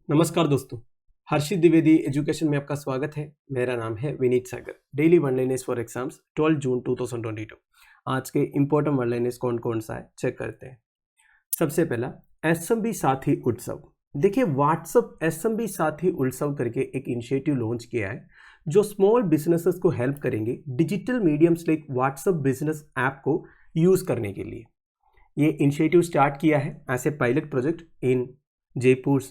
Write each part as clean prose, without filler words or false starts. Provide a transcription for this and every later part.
नमस्कार दोस्तों, हर्षित द्विवेदी एजुकेशन में आपका स्वागत है। मेरा नाम है Vineet Sagar. Daily one liners for exams 12 June 2022। आज के इंपॉर्टेंट वन लाइनर्स कौन कौन सा है चेक करते हैं। सबसे पहला एसएमबी साथी उत्सव। देखिए, व्हाट्सएप एसएमबी साथी उत्सव करके एक इनिशिएटिव लॉन्च किया है जो स्मॉल बिजनेसेस को हेल्प करेंगे digital mediums like WhatsApp business app को यूज करने के लिए। ये इनिशिएटिव स्टार्ट किया है as a pilot project in Jaipur,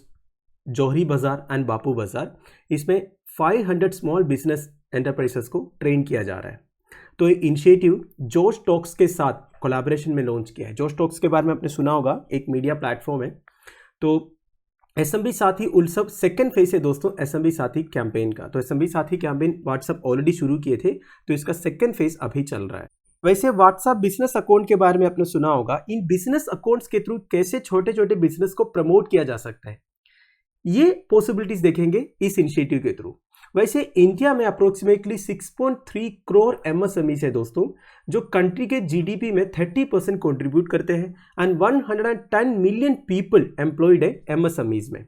Johari Bazaar and Bapu Bazaar. इसमें 500 स्मॉल बिजनेस एंटरप्राइजेस को ट्रेन किया जा रहा है। तो ये इनिशिएटिव जोश टॉक्स के साथ कोलैबोरेशन में लॉन्च किया है। जोश टॉक्स के बारे में आपने सुना होगा, एक मीडिया प्लेटफॉर्म है। तो एसएमबी साथी उत्सव सेकंड फेज है दोस्तों एसएमबी साथी कैंपेन का। तो एसएमबी साथी कैंपेन व्हाट्सएप ऑलरेडी शुरू किए थे, तो इसका सेकंड फेज अभी चल रहा है। वैसे व्हाट्सएप बिजनेस अकाउंट के बारे में आपने सुना होगा। इन बिजनेस अकाउंट्स के थ्रू कैसे छोटे छोटे बिजनेस को प्रमोट किया जा सकता है, ये पॉसिबिलिटीज देखेंगे इस इनिशिएटिव के थ्रू। वैसे इंडिया में अप्रोक्सीमेटली 6.3 करोड़ एमएसएमईज है दोस्तों, जो कंट्री के जीडीपी में 30% कंट्रीब्यूट करते हैं एंड 110 मिलियन पीपल एम्प्लॉयड है एमएसएमईज में।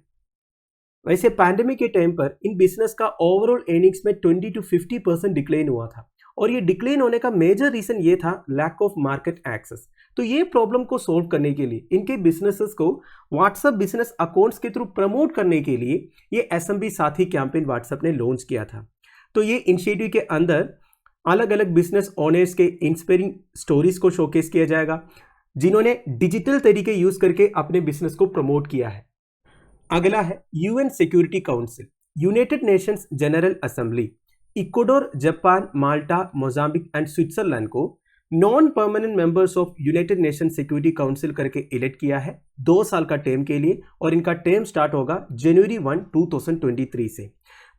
वैसे पैंडेमिक के टाइम पर इन बिजनेस का ओवरऑल अर्निंग्स में 20 to 50% डिक्लेन हुआ था, और ये डिक्लेन होने का मेजर रीजन ये था लैक ऑफ मार्केट एक्सेस। तो ये प्रॉब्लम को सोल्व करने के लिए इनके बिजनेसेस को व्हाट्सएप बिजनेस अकाउंट्स के थ्रू प्रमोट करने के लिए ये एसएमबी साथी कैंपेन व्हाट्सएप ने लॉन्च किया था। तो ये इनिशिएटिव के अंदर अलग अलग बिजनेस ओनर्स के इंस्पायरिंग स्टोरीज को शोकेस किया जाएगा, जिन्होंने डिजिटल तरीके यूज करके अपने बिजनेस को प्रमोट किया है। अगला है UN security council, United Nations general assembly, Ecuador, Japan, Malta, Mozambique and Switzerland को non permanent members of United Nation security council करके इलेक्ट किया है 2 साल का टर्म के लिए, और इनका टर्म स्टार्ट होगा जनवरी 1, 2023 से।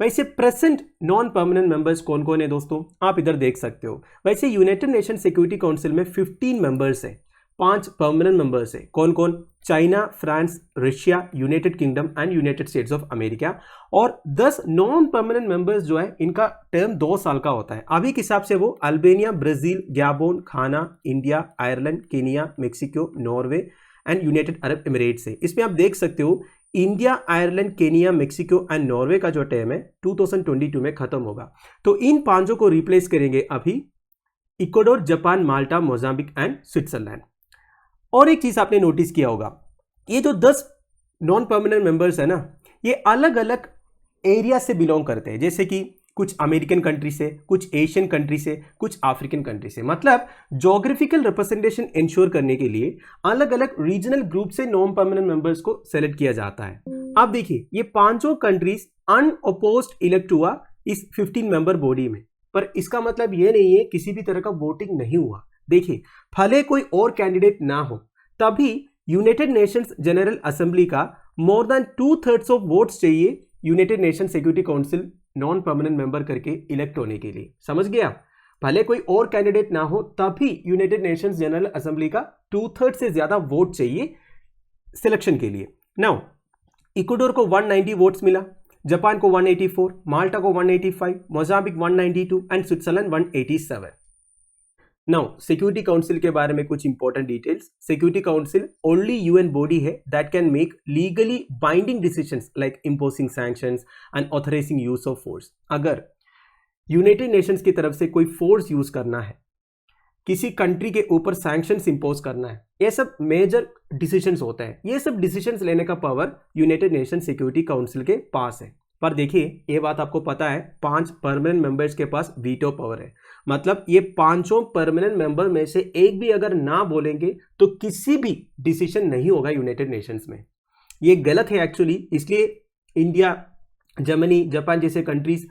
वैसे प्रेजेंट नॉन परमानेंट मेंबर्स कौन कौन है दोस्तों, आप इधर देख सकते हो। वैसे यूनाइटेड नेशन सिक्योरिटी काउंसिल में 15 मेंबर्स है, 5 परमानेंट मेंबर्स है। कौन कौन? China, France, Russia, United kingdom and United states of America. और 10 नॉन परमानेंट मेंबर्स जो है इनका टर्म 2 साल का होता है। अभी के हिसाब से वो Albania, Brazil, Gabon, Ghana, India, Ireland, Kenya, Mexico, Norway and United Arab Emirates है। इसमें आप देख सकते हो India, Ireland, Kenya, Mexico and Norway का जो टर्म है 2022 में खत्म होगा। तो इन 5 को रिप्लेस करेंगे अभी Ecuador, Japan, Malta, Mozambique and Switzerland. और एक चीज आपने नोटिस किया होगा, ये जो 10 नॉन परमानेंट मेंबर्स है ना, ये अलग अलग एरिया से बिलोंग करते हैं। जैसे कि कुछ अमेरिकन कंट्री से, कुछ एशियन कंट्री से, कुछ अफ्रीकन कंट्री से। मतलब ज्योग्राफिकल रिप्रेजेंटेशन इंश्योर करने के लिए अलग अलग रीजनल ग्रुप से नॉन परमानेंट मेंबर्स को सेलेक्ट किया जाता है। अब देखिए, ये 5 कंट्रीज अनअपोज्ड इलेक्ट हुआ इस 15 मेंबर बॉडी में, पर इसका मतलब ये नहीं है किसी भी तरह का वोटिंग नहीं हुआ। देखिए, भले कोई और कैंडिडेट ना हो, तभी यूनाइटेड नेशंस जनरल असेंबली का मोर देन 2/3 ऑफ वोट्स चाहिए United Nation security council non permanent member करके इलेक्ट होने के लिए। समझ गया? भले कोई और कैंडिडेट ना हो, तभी यूनाइटेड नेशंस जनरल असेंबली का 2/3 से ज्यादा वोट चाहिए सिलेक्शन के लिए। नाउ इक्वाडोर को 190 वोट्स मिला, जापान को 184, माल्टा को 185, Mozambique 192 and Switzerland 187। Now security council के बारे में कुछ important details. Security council only UN body है that can make legally binding decisions like imposing sanctions and authorising use of force. अगर यूनाइटेड नेशंस की तरफ से कोई फोर्स यूज करना है, किसी कंट्री के ऊपर सैंक्शंस इंपोज करना है, ये सब मेजर डिसीजंस होते हैं। ये सब डिसीजंस लेने का power United Nation security council के पास है। पर देखिए, ये बात आपको पता है, 5 परमानेंट मेंबर्स के पास वीटो पावर है। मतलब ये 5 परमानेंट मेंबर में से एक भी अगर ना बोलेंगे तो किसी भी डिसीजन नहीं होगा यूनाइटेड नेशंस में। ये गलत है एक्चुअली। इसलिए इंडिया, जर्मनी, जापान जैसे कंट्रीज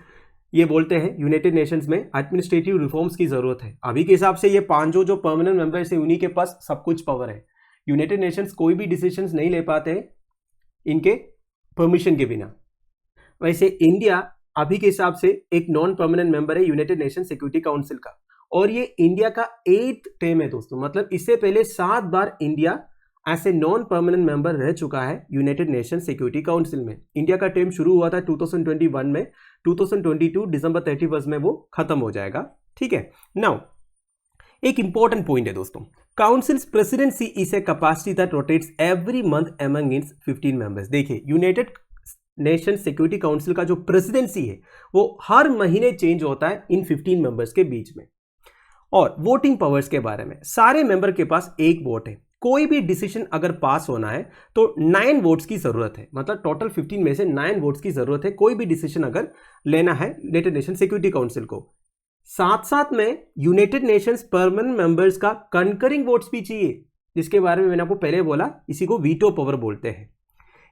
ये बोलते हैं यूनाइटेड नेशंस में एडमिनिस्ट्रेटिव रिफॉर्म्स की जरूरत है। अभी के हिसाब से ये 5 जो परमानेंट मेंबर्स है उन्हीं के पास सब कुछ पावर है। यूनाइटेड नेशंस कोई भी डिसीजंस नहीं ले पाते इनके परमिशन के बिना। वैसे इंडिया अभी के हिसाब से एक नॉन परमानेंट मेंबर है यूनाइटेड नेशन सिक्योरिटी काउंसिल का, और ये इंडिया का 8th टर्म है दोस्तों। मतलब इससे पहले 7 बार इंडिया ऐसे नॉन परमानेंट मेंबर रह चुका है यूनाइटेड नेशन सिक्योरिटी काउंसिल में। इंडिया का टर्म शुरू हुआ था 2021 में, 2022 दिसंबर 31 में वो खत्म हो जाएगा। ठीक है। नाउ एक इंपॉर्टेंट पॉइंट है दोस्तों, councils presidency is a capacity that rotates every month among it's 15 members. देखिए, यूनाइटेड नेशन सिक्योरिटी काउंसिल का जो प्रेसिडेंसी है वो हर महीने चेंज होता है इन 15 मेंबर्स के बीच में। और वोटिंग पावर्स के बारे में, सारे मेंबर के पास एक वोट है। कोई भी डिसीजन अगर पास होना है तो 9 वोट्स की जरूरत है, मतलब टोटल 15 में से 9 वोट्स की जरूरत है कोई भी डिसीजन अगर लेना है यूनाइटेड नेशन सिक्योरिटी काउंसिल को। साथ साथ में यूनाइटेड नेशंस परमानेंट मेंबर्स का कंकरिंग वोट्स भी चाहिए, जिसके बारे में मैंने आपको पहले बोला, इसी को वीटो पावर बोलते हैं।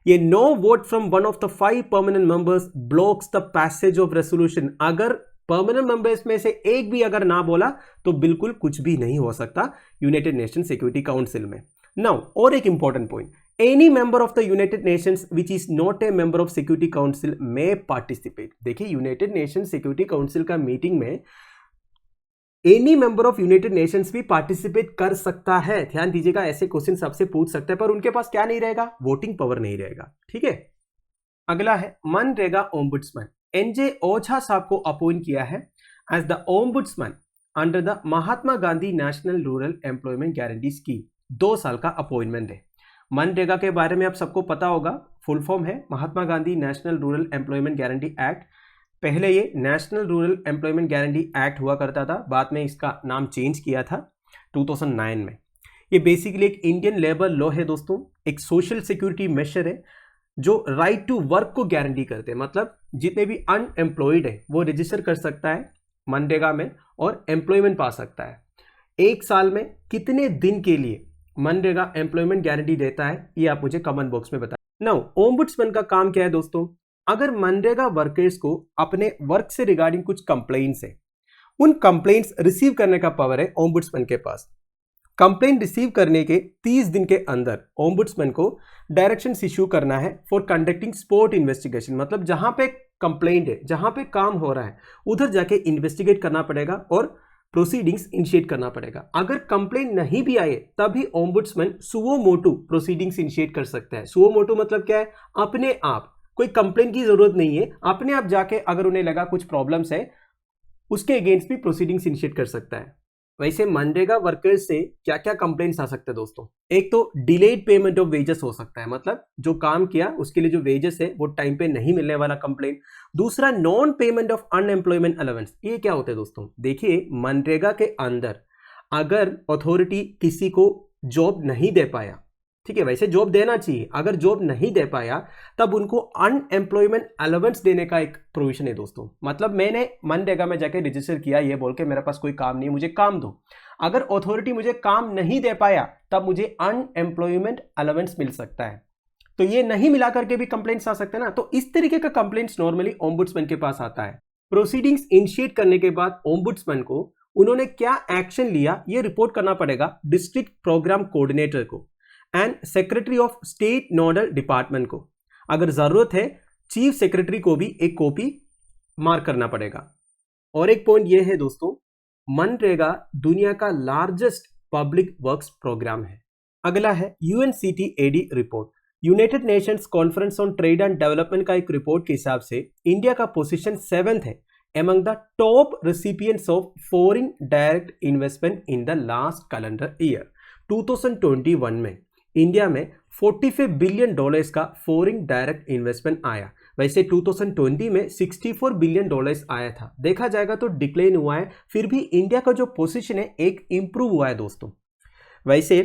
ये no vote from one of the 5 permanent members blocks the passage of resolution. अगर परमानेंट मेंबर्स में से एक भी अगर ना बोला तो बिल्कुल कुछ भी नहीं हो सकता यूनाइटेड नेशन सिक्योरिटी काउंसिल में। नाउ और एक important point, any member of the United Nations which is not a member of security council में पार्टिसिपेट। देखिए यूनाइटेड नेशन सिक्योरिटी काउंसिल का मीटिंग में any member of United Nations भी participate कर सकता है। ध्यान दीजिएगा, ऐसे क्वेश्चन सबसे पूछ सकते हैं, पर उनके पास क्या नहीं रहेगा, वोटिंग पावर नहीं रहेगा। ठीक है, अगला है मनरेगा ओम्बुड्समैन। एनजे ओझा साहब को अपॉइंट किया है as the ombudsman under the Mahatma Gandhi national rural employment guarantee scheme. 2 साल का अपॉइंटमेंट है। मनरेगा के बारे में आप सबको पता होगा, फुल फॉर्म है Mahatma Gandhi national rural employment guarantee act. पहले ये national rural employment guarantee act हुआ करता था, बाद में इसका नाम चेंज किया था 2009 में। ये बेसिकली एक इंडियन लेबर लॉ है दोस्तों, एक सोशल सिक्योरिटी मेजर है जो राइट टू वर्क को गारंटी करते हैं। मतलब जितने भी अनएम्प्लॉयड है वो रजिस्टर कर सकता है मनरेगा में और एम्प्लॉयमेंट पा सकता है। 1 साल में कितने दिन के लिए मनरेगा एम्प्लॉयमेंट गारंटी देता है, ये आप मुझे कमेंट बॉक्स में बताएं। नाउ ओम्बुड्समैन का काम क्या है दोस्तों, अगर मनरेगा वर्कर्स को अपने वर्क से रिगार्डिंग कुछ कंप्लेंट्स है, उन कंप्लेंट्स रिसीव करने का पावर है ओम्बुड्समैन के पास। कंप्लेंट रिसीव करने के 30 दिन के अंदर ओम्बुड्समैन को डायरेक्शंस इश्यू करना है फॉर कंडक्टिंग स्पॉट इन्वेस्टिगेशन। मतलब जहां पे कंप्लेंट है, जहां पे काम हो रहा है, उधर जाके इन्वेस्टिगेट करना पड़ेगा और प्रोसीडिंग्स इनिशिएट करना पड़ेगा। अगर कंप्लेंट नहीं भी आए तभी ombudsman suo motu proceedings initiate कर सकता है। सुओ मोटो मतलब क्या है, अपने आप, कोई कंप्लेंट की जरूरत नहीं है, अपने आप जाके अगर उन्हें लगा कुछ प्रॉब्लम्स है उसके अगेंस्ट भी प्रोसीडिंग्स इनिशिएट कर सकता है। वैसे मनरेगा वर्कर्स से क्या क्या कंप्लेंट्स आ सकते हैं दोस्तों, एक तो डिलेड पेमेंट ऑफ वेजेस हो सकता है, मतलब जो काम किया उसके लिए जो वेजेस है वो टाइम पे नहीं मिलने वाला कंप्लेंट। दूसरा non payment of unemployment allowance. ये क्या होते हैं दोस्तों, देखिए मनरेगा के अंदर अगर अथॉरिटी किसी को जॉब नहीं दे पाया, ठीक है, वैसे जॉब देना चाहिए, अगर जॉब नहीं दे पाया तब उनको अनएम्प्लॉयमेंट अलाउंस देने का एक प्रोविजन है दोस्तों। मतलब मैंने मनरेगा में जाके रजिस्टर किया ये बोल के मेरे पास कोई काम नहीं है, मुझे काम दो। अगर अथॉरिटी मुझे काम नहीं दे पाया तब मुझे अनएम्प्लॉयमेंट अलाउंस मिल सकता है। तो ये नहीं मिला करके भी कंप्लेंट्स आ सकते हैं ना, तो इस तरीके का कंप्लेंट्स नॉर्मली ओम्बुड्समैन के पास आता है। प्रोसीडिंग्स इनिशिएट करने के बाद ओम्बुड्समैन को उन्होंने क्या एक्शन लिया ये रिपोर्ट करना पड़ेगा डिस्ट्रिक्ट प्रोग्राम कोऑर्डिनेटर को and secretary of state nodal department को। अगर जरूरत है चीफ सेक्रेटरी को भी एक कॉपी मार्क करना पड़ेगा। और एक पॉइंट ये है दोस्तों, मनरेगा दुनिया का लार्जेस्ट पब्लिक वर्क्स प्रोग्राम है। अगला है UNCTAD report, United Nations conference on trade and development का एक रिपोर्ट के हिसाब से इंडिया का पोजीशन 7th है among the top recipients of foreign direct investment in the last calendar year 2021 में इंडिया में $45 बिलियन का फॉरेन डायरेक्ट इन्वेस्टमेंट आया। वैसे 2020 में $64 बिलियन आया था। देखा जाएगा तो डिक्लाइन हुआ है, फिर भी इंडिया का जो पोजीशन है एक इंप्रूव हुआ है दोस्तों। वैसे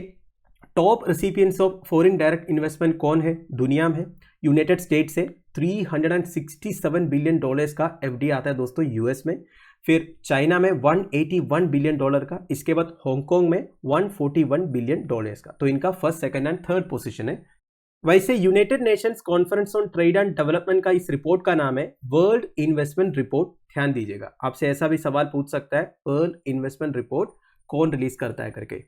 top recipients of foreign direct investment कौन है दुनिया में, यूनाइटेड स्टेट्स से $367 बिलियन का एफडीआई आता है दोस्तों यूएस में, फिर चाइना में $181 बिलियन का, इसके बाद हांगकांग में $141 बिलियन का। तो इनका first, second and third position है। वैसे United Nations conference on trade and development का इस रिपोर्ट का नाम है वर्ल्ड इन्वेस्टमेंट रिपोर्ट। ध्यान दीजिएगा, आपसे ऐसा भी सवाल पूछ सकता है वर्ल्ड इन्वेस्टमेंट रिपोर्ट कौन रिलीज करता है करके।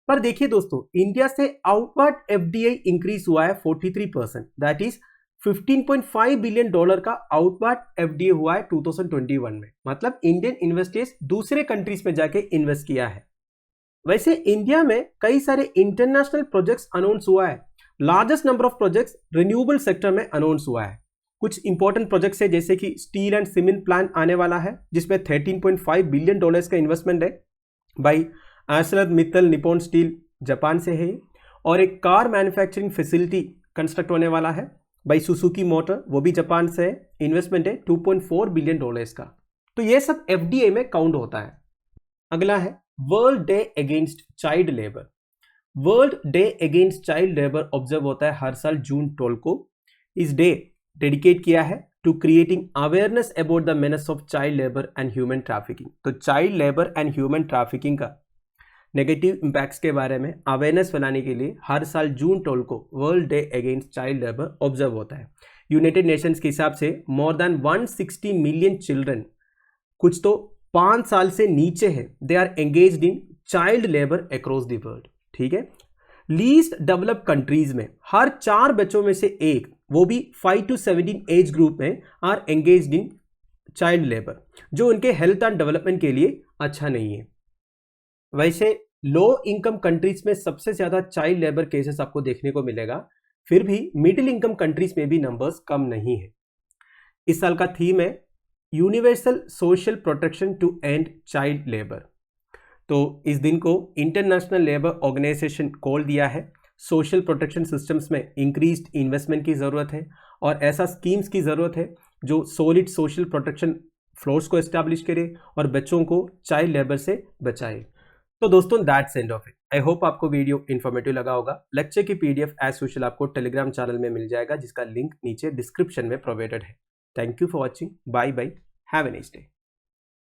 पर देखिए दोस्तों, इंडिया से आउटवर्ड एफडीआई इंक्रीज हुआ है 43%, दैट इज $15.5 बिलियन का आउटवर्ड एफडीआई हुआ है 2021 में। मतलब इंडियन इन्वेस्टर्स दूसरे कंट्रीज में जाके इन्वेस्ट किया है। वैसे इंडिया में कई सारे इंटरनेशनल प्रोजेक्ट्स अनाउंस हुआ है। Largest number of projects renewable sector में अनाउंस हुआ है। कुछ इंपॉर्टेंट प्रोजेक्ट्स है जैसे कि स्टील एंड सीमेंट प्लांट आने वाला है जिसमें $13.5 बिलियन का इन्वेस्टमेंट है by ArcelorMittal Nippon steel Japan से है, और एक कार मैन्युफैक्चरिंग फैसिलिटी कंस्ट्रक्ट होने वाला है बाई सुजुकी मोटर, वो भी जापान से है, इन्वेस्टमेंट है $2.4 बिलियन का। तो ये सब एफडीए में काउंट होता है। अगला है world day against child labour. World day against child labour observe होता है हर साल जून 12 को। इस डे डेडिकेट किया है to creating awareness about the menace of child labour and human trafficking. तो child labour and human trafficking का नेगेटिव इम्पैक्ट्स के बारे में अवेयरनेस फैलाने के लिए हर साल जून 12 को world day against child labour observe होता है। यूनाइटेड नेशंस के हिसाब से मोर देन 160 मिलियन चिल्ड्रन, कुछ तो 5 साल से नीचे है, they are engaged in child labour across the world. ठीक है, लीस्ट डेवलप्ड कंट्रीज में हर 4 बच्चों में से एक, वो भी 5 to 17 एज ग्रुप में, are engaged in child labour, जो उनके हेल्थ एंड डेवलपमेंट के लिए अच्छा नहीं है। वैसे लो इनकम कंट्रीज में सबसे ज्यादा चाइल्ड लेबर केसेस आपको देखने को मिलेगा, फिर भी मिडिल इनकम कंट्रीज में भी नंबर्स कम नहीं है। इस साल का थीम है universal social protection to end child labour. तो इस दिन को इंटरनेशनल लेबर ऑर्गेनाइजेशन कॉल दिया है। सोशल प्रोटेक्शन सिस्टम्स में इंक्रीज्ड इन्वेस्टमेंट की ज़रूरत है और ऐसा स्कीम्स की ज़रूरत है जो सॉलिड सोशल प्रोटेक्शन फ्लोर्स को एस्टैब्लिश करे और बच्चों को चाइल्ड लेबर से बचाए। तो दोस्तों that's end of it. I hope आपको वीडियो इन्फॉर्मेटिव लगा होगा। लेक्चर की पीडीएफ एज यूजुअल आपको टेलीग्राम चैनल में मिल जाएगा, जिसका लिंक नीचे डिस्क्रिप्शन में प्रोवाइडेड है। Thank you for watching. Bye bye, have a nice day.